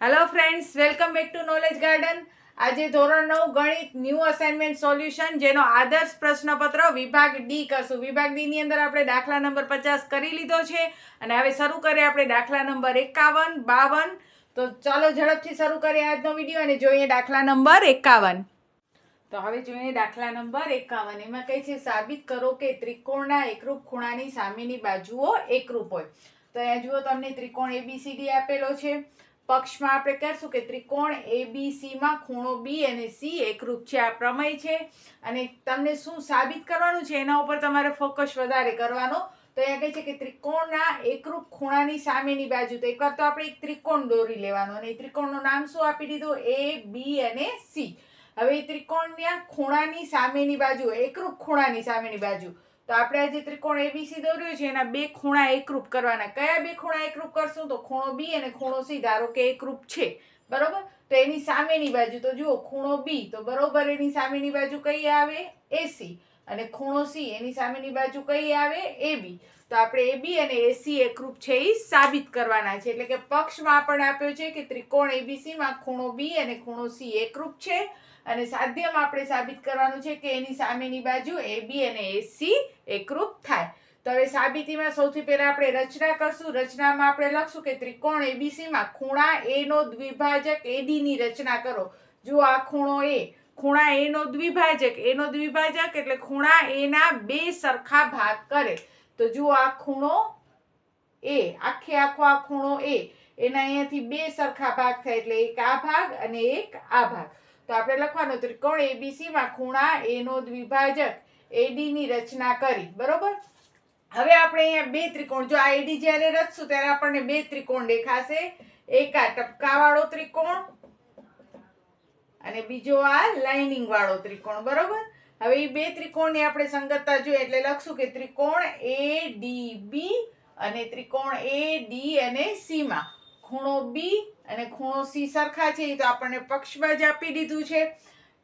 Hello friends, welcome back to knowledge garden. આજે ધોરણ 9 ગણિત ન્યૂ અસાઇનમેન્ટ સોલ્યુશન જેનો આદર્શ પ્રશ્નપત્ર વિભાગ ડી કરશું. વિભાગ ડી ની અંદર આપણે દાખલા નંબર 50 કરી લીધો છે અને હવે શરૂ કરીએ આપણે દાખલા નંબર 51, 52. તો ચાલો ઝડપથી શરૂ કરીએ આજનો વિડીયો અને જોઈએ દાખલા નંબર 51. તો હવે જોઈએ દાખલા નંબર 51. એમાં કહે છે સાબિત કરો કે ત્રિકોણના એકરૂપ ખૂણાની સામેની બાજુઓ એકરૂપ હોય. તો અહીંયા જુઓ, તમને ત્રિકોણ ABCD આપેલો છે. પક્ષમાં આપણે કહેશું કે ત્રિકોણ ABC માં ખૂણો B અને C એકરૂપ છે. આ પ્રમેય છે અને તમને શું સાબિત કરવાનું છે એના ઉપર તમારે ફોકસ વધારે કરવાનો. તો અહીંયા કહે છે કે ત્રિકોણના એકરૂપ ખૂણાની સામેની બાજુ. તો એકવાર તો આપણે એક ત્રિકોણ દોરી લેવાનો અને એ ત્રિકોણનું નામ શું આપી દીધું? A, B અને C. હવે ત્રિકોણના ખૂણાની સામેની બાજુ, એકરૂપ ખૂણાની સામેની બાજુ. તો આપણે આ જે ત્રિકોણ ABC દોર્યો છે એના બે ખૂણા એકરૂપ કરવાના. કયા બે ખૂણા એકરૂપ કરશું? તો ખૂણો B અને ખૂણો C ધારો કે એકરૂપ છે, બરોબર. તો એની સામેની બાજુ તો જુઓ, ખૂણો B તો બરોબર એની સામેની બાજુ કઈ આવે? AC. અને ખૂણો C એની સામેની બાજુ કઈ આવે? AB. તો આપણે AB અને AC એકરૂપ છે એ સાબિત કરવાના છે. એટલે કે પક્ષમાં આપણને આપ્યો છે કે ત્રિકોણ ABC માં ખૂણો B અને ખૂણો C એકરૂપ છે અને સાધ્યમાં આપણે સાબિત કરવાનું છે કે એની સામેની બાજુ AB અને AC એકરૂપ થાય. તો હવે સાબિતીમાં સૌથી પહેલા આપણે રચના કરશું. રચનામાં આપણે લખશું કે ત્રિકોણ ABC માં ખૂણા A નો દ્વિભાજક AD ની રચના કરો. જો આ ખૂણો A, ખૂણા A નો દ્વિભાજક, A નો દ્વિભાજક એટલે ખૂણા A ના બે સરખા ભાગ કરે. તો જુઓ, આ ખૂણો A, આખો આ ખૂણો A, એના અહીંયાથી બે સરખા ભાગ થાય એટલે એક આ ભાગ અને એક આ ભાગ. તો આપણે લખવાનું ત્રિકોણ ABC માં ખૂણા A નો દ્વિભાજક AD ની રચના કરી, બરોબર. હવે આપણે અહીંયા બે ત્રિકોણ, જો આ AD જ્યારે રચશું ત્યારે આપણને બે ત્રિકોણ દેખાશે. એક આ ટપકાવાળો ત્રિકોણ અને બીજો આ લાઇનિંગ વાળો ત્રિકોણ, બરોબર. હવે એ બે ત્રિકોણની આપણે સંગતતા જોઈએ એટલે લખશું કે ત્રિકોણ ADB અને ત્રિકોણ AD અને C માં ખૂણો B અને ખૂણો C સરખા છે. તો આપણને પક્ષમાં જ આપી દીધું છે.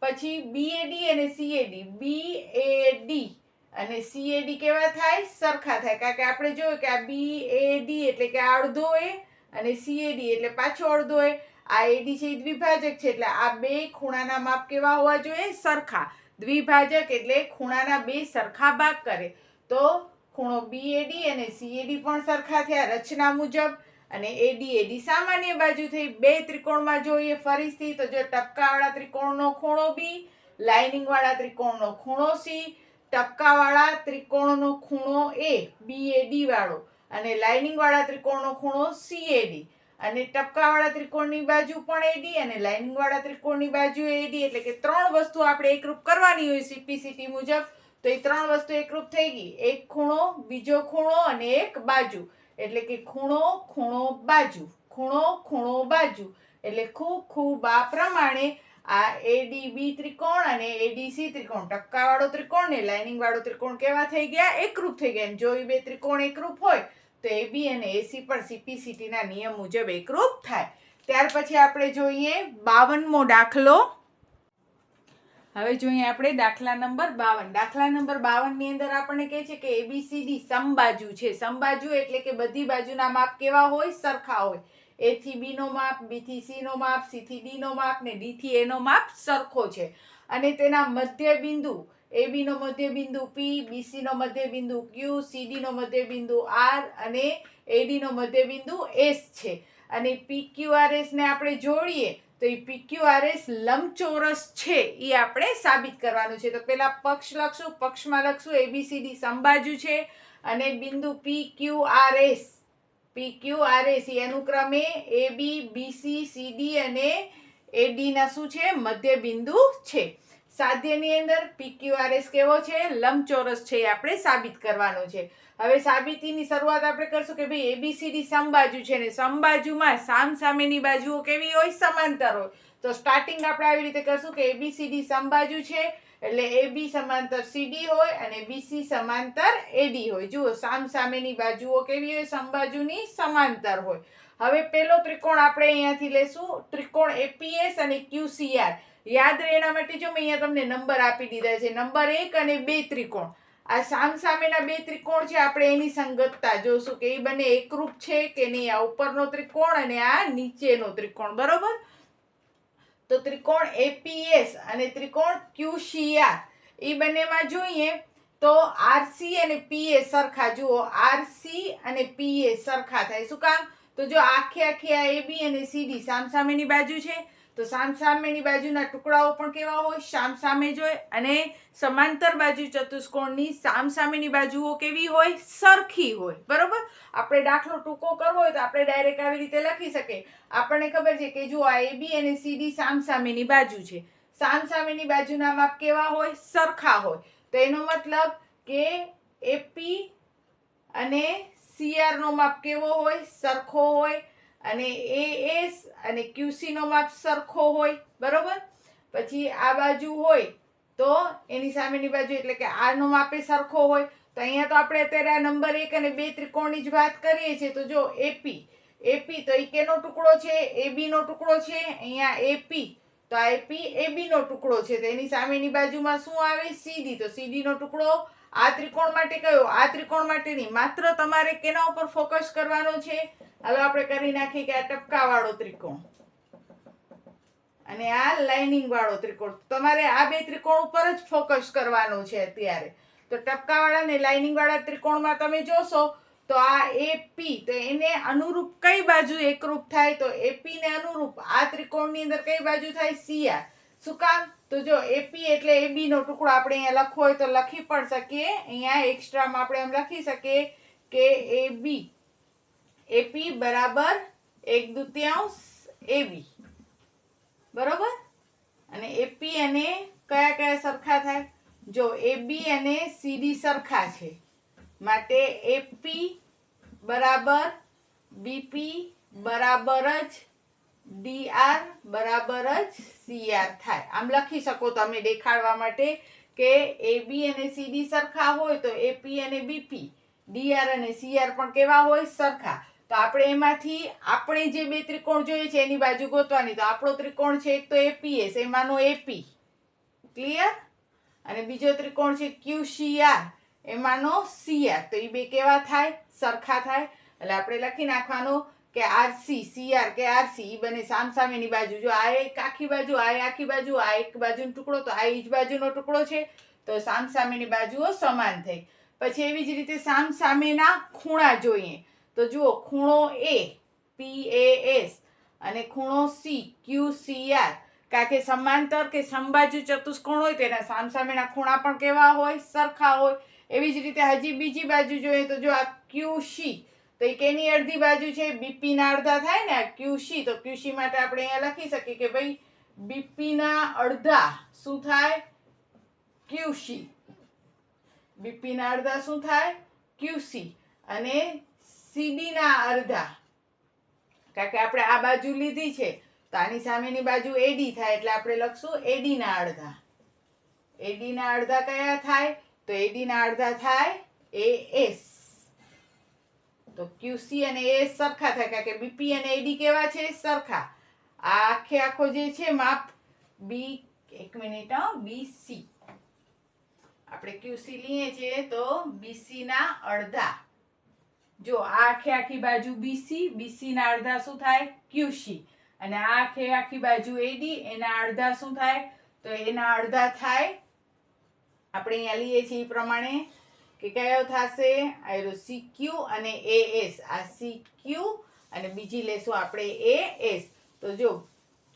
પછી BAD અને CAD, BAD અને CAD કેવા થાય? સરખા થાય. કારણ કે આપણે જોયું કે આ BAD એટલે કે આ અડધો A અને CAD એટલે પાછો અડધો A. આ AD છે એ દ્વિભાજક છે એટલે આ બે ખૂણાના માપ કેવા હોવા જોઈએ? સરખા. દ્વિભાજક એટલે ખૂણાના બે સરખા ભાગ કરે. તો ખૂણો BAD અને CAD પણ સરખા થયા રચના મુજબ. અને AD સામાન્ય બાજુ થઈ. બે ત્રિકોણમાં જોઈએ ફરીથી તો જો, ટપકાવાળા ત્રિકોણનો ખૂણો B, લાઇનિંગ વાળા ત્રિકોણનો ખૂણો C, ટપકાવાળા ત્રિકોણનો ખૂણો A, BAD વાળો, અને લાઇનિંગ વાળા ત્રિકોણનો ખૂણો CAD. અને ટપકાવાળા ત્રિકોણની બાજુ પણ AD અને લાઇનિંગ વાળા ત્રિકોણની બાજુ AD. એટલે કે ત્રણ વસ્તુ આપણે એકરૂપ કરવાની હોય CPCT મુજબ. તો એ ત્રણ વસ્તુ એકરૂપ થઈ ગઈ. એક ખૂણો, બીજો ખૂણો અને એક બાજુ. એટલે કે ખૂણો, ખૂણો, બાજુ, ખૂણો, ખૂણો, બાજુ. એટલે ખૂબ આ પ્રમાણે આ ADB ત્રિકોણ અને ADC ત્રિકોણ, ટપકાવાળો ત્રિકોણ ને લાઇનિંગ વાળો ત્રિકોણ કેવા થઈ ગયા? એકરૂપ થઈ ગયા. જો એ બે ત્રિકોણ એકરૂપ હોય તો AB અને AC પણ CPCT ના નિયમ મુજબ એકરૂપ થાય. ત્યાર પછી આપણે જોઈએ 52મો દાખલો. હવે જોઈએ આપણે દાખલા નંબર 52. દાખલા નંબર 52 ની અંદર આપણને કહે છે કે ABCD સમબાજુ છે. સમબાજુ એટલે કે બધી બાજુના માપ કેવા હોય? સરખા હોય. A થી B નો માપ, B થી C નો માપ, C થી D નો માપ ને D થી A નો માપ સરખો છે. અને તેના મધ્ય બિંદુ, AB નો મધ્ય બિંદુ P, BC નો મધ્ય બિંદુ Q, CD નો મધ્ય બિંદુ R અને AD નો મધ્ય બિંદુ S છે. અને PQRS ને આપણે જોડીએ તો એ PQRS લંબચોરસ છે એ આપણે સાબિત કરવાનું છે. તો પેલા પક્ષ લખશું. પક્ષમાં લખશું ABCD સમબાજુ છે અને બિંદુ PQRS એ અનુક્રમે AB, BC, CD અને AD ના શું છે? મધ્ય બિંદુ છે. સાધ્યની અંદર PQRS કેવો છે? લંબચોરસ છે. આપણે સાબિત કરવાનો છે. હવે સાબિતીની શરૂઆત આપણે કરશું કે ભાઈ ABCD સમબાજુ છે ને સમબાજુમાં સામસામેની બાજુઓ કેવી હોય? સમાંતર હોય. તો સ્ટાર્ટિંગ આપણે આવી રીતે કરશું કે ABCD સમબાજુ છે એટલે AB સમાંતર CD હોય અને BC સમાંતર AD હોય. જુઓ, સામસામેની બાજુઓ કેવી હોય? સમબાજુની સમાંતર હોય. હવે પેલો ત્રિકોણ આપણે અહીંયાથી લેશું, ત્રિકોણ APS અને QCR. યાદ રહે એના માટે જો મેં અહીંયા તમને નંબર આપી દીધા છે. નંબર 1 અને 2 ત્રિકોણ. આ સામસામેના બે ત્રિકોણ છે, આપણે એની સંગતતા જોશું કે એ બંને એકરૂપ છે કે નહીં. આ ઉપરનો ત્રિકોણ અને આ નીચેનો ત્રિકોણ, બરોબર. તો ત્રિકોણ એપીએસ અને ત્રિકોણ ક્યુસીઆર એ બંનેમાં જોઈએ તો આરસી અને પીએસ સરખા. જુઓ, આરસી અને પીએસ સરખા થાય. શું કામ? તો જો આખે આખી આ એબી અને સીડી સામસામેની બાજુ છે, તો સામસામેની બાજુના ટુકડાઓ પણ કેવા હોય? સામસામે જ હોય. અને સમાંતર બાજુ ચતુષ્કોણની સામસામેની બાજુઓ કેવી હોય? સરખી હોય, બરોબર. આપણે દાખલો ટૂંકો કરવો હોય તો આપણે ડાયરેક્ટ આવી રીતે લખી શકીએ. આપણને ખબર છે કે જો આ એબી અને સીડી સામસામેની બાજુ છે, સામસામેની બાજુના માપ કેવા હોય? સરખા હોય. તો એનો મતલબ કે એપી અને સીઆર નો માપ કેવો હોય? સરખો હોય. અને એએસ અને ક્યુસી નો માપ સરખો હોય, બરોબર. પછી આ બાજુ હોય તો એની સામેની બાજુ એટલે કે આર નો માપે સરખો હોય. તો અહીંયા તો આપણે અત્યારે આ નંબર 1 અને 2 ત્રિકોણની જ વાત કરીએ છીએ. તો જો એપી તો એ કેનો ટુકડો છે? એબી નો ટુકડો છે. અહીંયા એપી તો આ એપી એબી નો ટુકડો છે. તો એની સામેની બાજુમાં શું આવે? સીડી. તો સીડી નો ટુકડો આ ત્રિકોણ માટે કયો? આ ત્રિકોણ માટે નહીં. માત્ર તમારે કેના ઉપર ફોકસ કરવાનો છે? હાલો આપણે કરી નાખીએ કે આ ટપકાવાળો ત્રિકોણ અને આ લાઇનિંગ વાળો ત્રિકોણ. તમારે આ બે ત્રિકોણ ઉપર જ ફોકસ કરવાનો છે અત્યારે. તો ટપકાવાળા અને લાઇનિંગ વાળા ત્રિકોણમાં તમે જોશો તો આ એપી તો એને અનુરૂપ કઈ બાજુ એકરૂપ થાય? તો એપી ને અનુરૂપ આ ત્રિકોણની અંદર કઈ બાજુ થાય? સીઆર. શું કામ? તો જો એપી એટલે એબી નો ટુકડો આપણે અહીંયા લખવો હોય તો લખી પણ શકીએ. અહીંયા એક્સ્ટ્રામાં આપણે એમ લખી શકીએ કે એપી બરાબર 1/2 એબી, બરોબર. અને એપી અને કયા કયા સરખા થાય? જો એબી અને સીડી સરખા છે માટે એપી બરાબર બીપી બરાબર જ ડીઆર બરાબર જ સીઆર થાય. આમ લખી શકો તમે દેખાડવા માટે કે એબી અને સીડી સરખા હોય તો એપી અને બીપી, ડીઆર અને સીઆર પણ કેવા હોય? સરખા. તો આપણે એમાંથી આપણે જે બે ત્રિકોણ જોઈએ છે એની બાજુ ગોતવાની. તો આપણો ત્રિકોણ છે એક તો એપીએસ, એમાંનો એપી, ક્લિયર. અને બીજો ત્રિકોણ છે ક્યુસીઆર, એમાંનો સીઆર. તો એ બે કેવા થાય? સરખા થાય. એટલે આપણે લખી નાખવાનું કે આરસી સીઆર કે આરસી એ બંને સામસામેની બાજુ. જો આ એક આખી બાજુ, આ આખી બાજુ, આ એક બાજુનો ટુકડો, તો આ એ જ બાજુનો ટુકડો છે. તો સામસામેની બાજુઓ સમાન થઈ. પછી એવી જ રીતે સામસામેના ખૂણા જોઈએ. તો જુઓ, ખૂણો એ પીએએસ અને ખૂણો સી ક્યુસીઆર, કારણ કે સમાંતર કે સમબાજુ ચતુષ્કોણ હોય તેના સામસામેના ખૂણા પણ કેવા હોય? સરખા હોય. એવી જ રીતે હજી બીજી બાજુ જોઈએ તો જો આ ક્યુસી તો એ કેની અડધી બાજુ છે? બીપી ના અડધા થાય ને આ ક્યુસી. તો ક્યુસી માટે આપણે અહીંયા લખી શકીએ કે ભાઈ બીપી ના અડધા શું થાય? ક્યુસી. બીપી ના અડધા શું થાય? ક્યુસી. અને સીડી ના અડધા, કારણ કે આપણે આ બાજુ લીધી છે તો આની સામેની બાજુ એડી થાય એટલે આપણે લખશું એડી ના અડધા. એડી ના અડધા કયા થાય? તો એડી ના અડધા થાય એએસ. તો ક્યુસી અને એએસ સરખા થાય કારણ કે બીપી અને એડી કેવા છે? સરખા. આ આખે આખો જે છે માપ બી, એક મિનિટ, બીસી આપણે ક્યુસી લઈએ છીએ તો બીસી ના અડધા. જો આ આખે આખી બાજુ બીસી, બીસી ના અડધા શું થાય? ક્યુસી. અને આ આખે આખી બાજુ એડી, એના અડધા શું થાય? તો એના અડધા થાય આપણે અહીંયા લઈએ છીએ એ પ્રમાણે કે કયો થશે? આયરો સીક્યુ અને એએસ. આ સીક્યુ અને બીજી લેશું આપણે એએસ. તો જો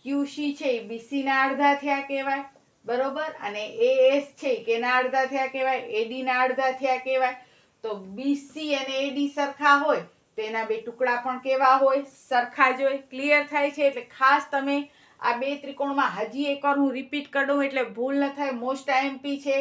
ક્યુસી છે એ બીસી ના અડધા થયા કહેવાય, બરોબર. અને એએસ છે કેના અડધા થયા કહેવાય? એડી ના અડધા થયા કહેવાય. તો બીસી અને એડી સરખા હોય તો એના બે ટુકડા પણ કેવા હોય? સરખા જ હોય. ક્લિયર થાય છે? એટલે ખાસ તમે આ બે ત્રિકોણમાં હજી એકવાર હું રિપીટ કરું એટલે ભૂલ ન થાય. મોસ્ટ આઈએમપી છે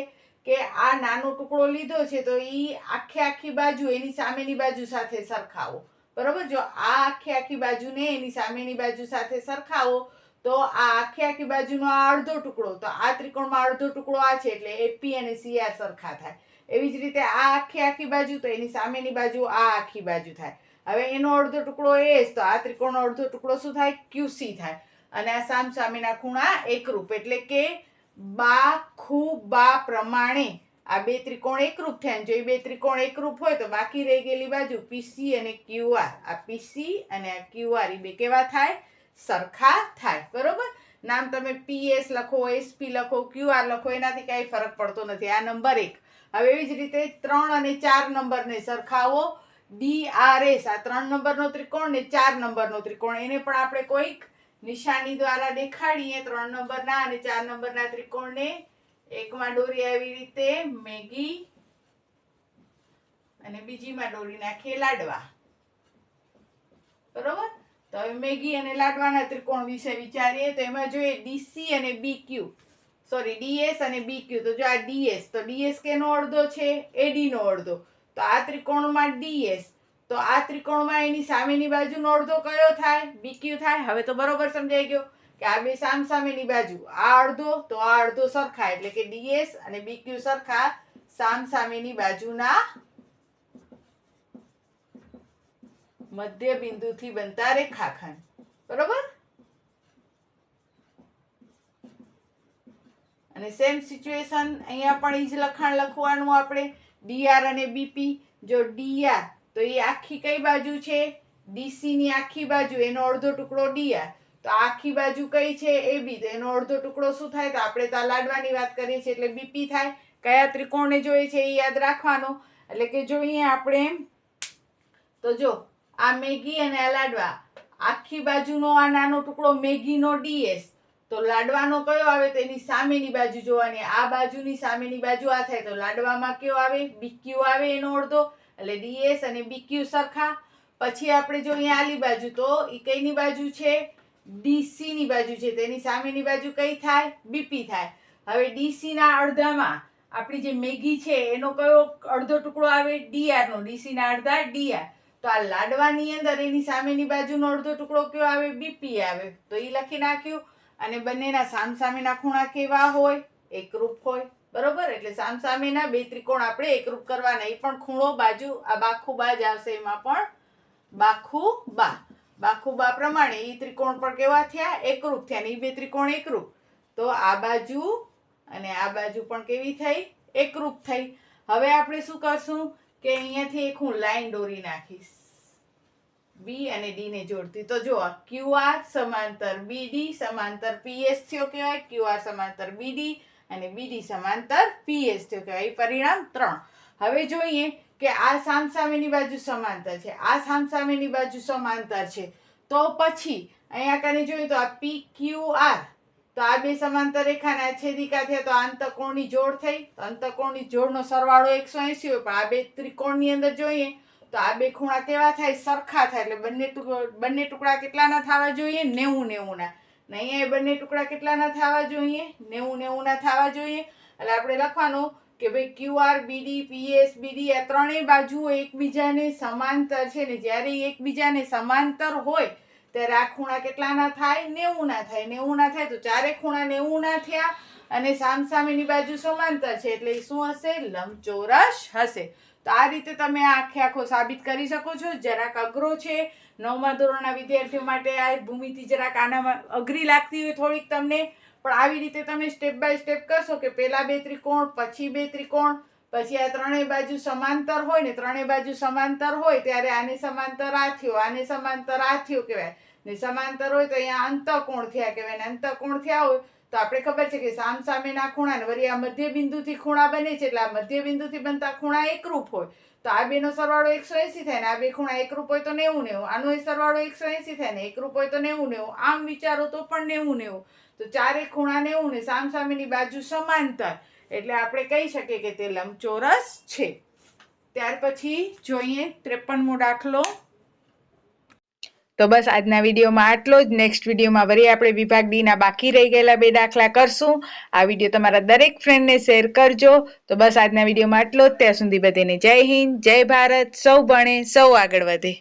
કે આ નાનો ટુકડો લીધો છે તો એ આખે આખી બાજુ એની સામેની બાજુ સાથે સરખાવો, બરોબર. જો આ આખે આખી બાજુને એની સામેની બાજુ સાથે સરખાવો તો આ આખે આખી બાજુનો આ અડધો ટુકડો, તો આ ત્રિકોણમાં અડધો ટુકડો આ છે એટલે એપી અને સીઆર સરખા થાય. એવી જ રીતે આ આખી બાજુ તો એની સામેની બાજુ આ આખી બાજુ થાય. હવે એનો અડધો ટુકડો એસ તો આ ત્રિકોણનો અડધો ટુકડો શું થાય? ક્યુસી થાય. અને આ સામસામેના ખૂણા એકરૂપ એટલે કે બા ખૂ બા પ્રમાણે આ બે ત્રિકોણ એકરૂપ થયા. જો એ બે ત્રિકોણ એકરૂપ હોય તો બાકી રહી ગયેલી બાજુ પીસી અને ક્યુઆર, આ પીસી અને આ ક્યુઆર એ બે કેવા થાય? સરખા થાય. બરોબર? નામ તમે પીએસ લખો, એસપી લખો, ક્યુઆર લખો, એનાથી કાંઈ ફરક પડતો નથી. આ નંબર 1. હવે એવી જ રીતે 3 અને 4 નંબરને સરખાવો. DRS, આ 3 નંબરનો ત્રિકોણ ને 4 નંબરનો ત્રિકોણ, એને પણ આપણે કોઈક નિશાની દ્વારા દેખાડીએ. 3 નંબરના અને 4 નંબરના ત્રિકોણને એકમાં દોરી આવી રીતે મેગી અને બીજીમાં દોરી નાખીએ લાડવા. બરોબર? તો હવે મેગી અને લાડવાના ત્રિકોણ વિશે વિચારીએ તો એમાં જોઈએ ડીસી અને બીક્યુ, સોરી ડીએસ અને બીક્યુ. તો જો આ ડીએસ, તો ડીએસ કેનો અડધો છે? એડી નો અડધો. તો આ ત્રિકોણમાં ડીએસ, તો આ ત્રિકોણમાં એની સામેની બાજુનો અડધો કયો થાય? બીક્યુ થાય. હવે તો બરોબર સમજાઈ ગયો કે આ બે સામસામેની બાજુ, આ અડધો તો આ અડધો સરખા, એટલે કે ડીએસ અને બીક્યુ સરખા સામસામેની બાજુના મધ્ય બિંદુથી બનતા રેખાખંડ. બરોબર? અને સેમ સિચ્યુએશન અહીંયા પણ ઈ જ લખાણ લખવાનું આપણે. ડીઆર અને બીપી. જો ડીઆર તો એ આખી કઈ બાજુ છે? ડીસી ની આખી બાજુ, એનો અડધો ટુકડો ડીઆર. તો આખી બાજુ કઈ છે? એબી. તો એનો અડધો ટુકડો શું થાય? તો આપણે તો લાડવાની વાત કરીએ છીએ એટલે બીપી થાય. કયા ત્રિકોણને જોઈએ છે એ યાદ રાખવાનો. એટલે કે જોઈએ આપણે, તો જો આ મેગી અને આ લાડવા, આખી બાજુનો આ નાનો ટુકડો મેગીનો ડીએસ, તો લાડવાનો કયો આવે? તો એની સામેની બાજુ જોવાની. આ બાજુની સામેની બાજુ આ થાય તો લાડવામાં કયો આવે? બીક્યુ આવે એનો અડધો, એટલે ડીએસ અને બીક્યુ સરખા. પછી આપણે જોઈએ આલી બાજુ, તો એ કઈની બાજુ છે? ડીસી ની બાજુ છે. તેની સામેની બાજુ કઈ થાય? બીપી થાય. હવે ડીસી ના અડધામાં આપણી જે મેગી છે એનો કયો અડધો ટુકડો આવે? ડીઆર નો. ડીસી ના અડધા ડીઆર. તો આ લાડવાની અંદર એની સામેની બાજુનો અડધો ટુકડો કયો આવે? બીપી આવે. તો એ લખી નાખ્યું. અને બંનેના સામસામેના ખૂણા કેવા હોય? એકરૂપ હોય. બરોબર? એટલે સામસામેના બે ત્રિકોણ આપણે એકરૂપ કરવાના. એ પણ ખૂણો બાજુ, આ બાખું બા જ આવશે, એમાં પણ બાખું બા. બાખું બા પ્રમાણે એ ત્રિકોણ પણ કેવા થયા? એકરૂપ થયા. ને એ બે ત્રિકોણ એકરૂપ, તો આ બાજુ અને આ બાજુ પણ કેવી થઈ? એકરૂપ થઈ. હવે આપણે શું કરશું કે અહીંયાથી એક હું લાઈન દોરી નાખીશ, બી અને ડી ને જોડતી. તો જો ક્યુઆર સમાંતર બીડી સમાંતર પીએસ થયો કહેવાય, ક્યુઆર સમાંતર બીડી અને બીડી સમાંતર પીએસ થયો કહેવાય. પરિણામ 3. હવે જોઈએ કે આ સામસામેની બાજુ સમાંતર છે, આ સામસામેની બાજુ સમાંતર છે, તો પછી અહીંયા કને જોઈએ તો આ પી ક્યુ આર, તો આ બે સમાંતર રેખાના છેદિકા થયા, તો અંતઃકોણની જોડ થઈ. તો અંતઃકોણની જોડનો સરવાળો 180 હોય, પણ આ બે ત્રિકોણની અંદર જોઈએ તો આ બે ખૂણા કેવા થાય? સરખા થાય. એટલે બંને ટુકડા કેટલાના થવા જોઈએ? 90-90 ના. ને અહીંયા બંને ટુકડા કેટલાના થવા જોઈએ? 90-90 ના થવા જોઈએ. એટલે આપણે લખવાનું કે ભાઈ ક્યુઆર બીડી પીએસ બીડી આ ત્રણેય બાજુઓ એકબીજાને સમાંતર છે ને જ્યારે એકબીજાને સમાંતર હોય ત્યારે આ ખૂણા કેટલાના થાય? 90 ના થાય. 90 ના થાય તો ચારે ખૂણા 90 ના થયા અને સામસામેની બાજુ સમાંતર છે એટલે શું હશે? લંબચોરસ હશે. તો આ રીતે તમે આખો સાબિત કરી શકો છો. જરાક અઘરો છે. 9મા ધોરણના વિદ્યાર્થીઓ માટે આ ભૂમિતિ જરાક આનામાં અઘરી લાગતી હોય થોડીક તમને, પણ આવી રીતે તમે સ્ટેપ બાય સ્ટેપ કરશો કે પહેલા બે ત્રિકોણ, પછી બે ત્રિકોણ, પછી આ ત્રણેય બાજુ સમાંતર હોય ને, ત્રણેય બાજુ સમાંતર હોય ત્યારે આને સમાંતર આ થયો, આને સમાંતર આ થયો કહેવાય. ને સમાંતર હોય તો અહીંયા અંતઃકોણ થયા કહેવાય. ને અંતઃકોણ થયા હોય તો આપણે ખબર છે કે સામસામેના ખૂણા ને વળી આ મધ્ય બિંદુથી ખૂણા બને છે એટલે આ મધ્ય બિંદુથી બનતા ખૂણા એકરૂપ હોય. તો આ બેનો સરવાળો 180 થાય ને આ બે ખૂણા એકરૂપ હોય તો 90-90. આનો સરવાળો 180 થાય ને એકરૂપ હોય તો 90-90. આમ વિચારો તો પણ 90-90. તો ચારે ખૂણા 90 ને સામસામેની બાજુ સમાંતર એટલે આપણે કહી શકીએ કે તે લંબચોરસ છે. ત્યાર પછી જોઈએ 53મો દાખલો. તો બસ આજના વિડીયોમાં આટલો જ. નેક્સ્ટ વિડીયોમાં વળી આપણે વિભાગ ડી ના બાકી રહી ગયેલા 2 દાખલા કરશું. આ વિડીયો તમારા દરેક ફ્રેન્ડને શેર કરજો. તો બસ આજના વિડીયોમાં આટલો જ. ત્યાં સુધી બધાને જય હિન્દ, જય ભારત. સૌ ભણે સૌ આગળ વધે.